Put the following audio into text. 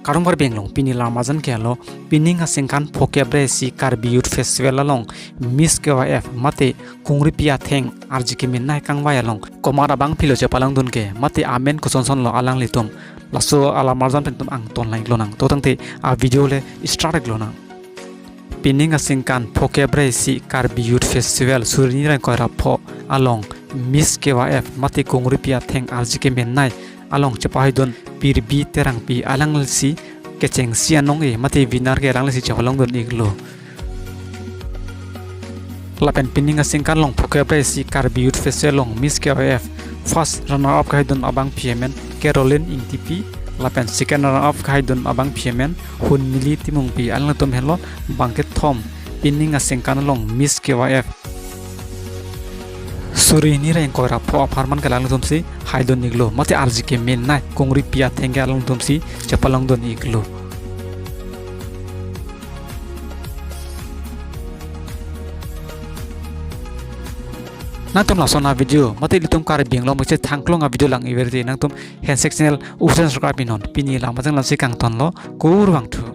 karong bar benglong pini lamajan ke lo pining asingkan phokebre si Karbi Youth Festival along Miss KYF mate kungri pia theng Arje Kemenai kangwai along komara bang philo che palang dun ke mate amen kusonson lo alang litum laso alamarjan pentum ang ton lai glonang to tangte a video le start glonang pining asingkan phokebre si Karbi Youth Festival surini ran ko rapho along Miss KYF mate kungri pia theng Arje Kemenai along cepai don Pirbi Terangpi alang lsi keceng sianong mati vinar ke alang lsi cepalong don iglo lapen pining asingkan long phokebre si Karbi Youth Festival long Miss KYF first runner up don abang up-Kerolin Engtipi lapen second runner up don abang up-Hunmili Timungpi alang tom hello bangket thom pining asingkan long Miss KYF suri ni reng ko ra pho aparman ka lang tumsi haidon iglo mate Arje Kemenai kongri pia thengga lang tumsi chapalong don iglo nang tum lasona video mate litum kar binglo mche thangklong a video lang iverti nang tum hand sectional usen subscribe pinon pini lang majang lang sikang ton lo kur wang thu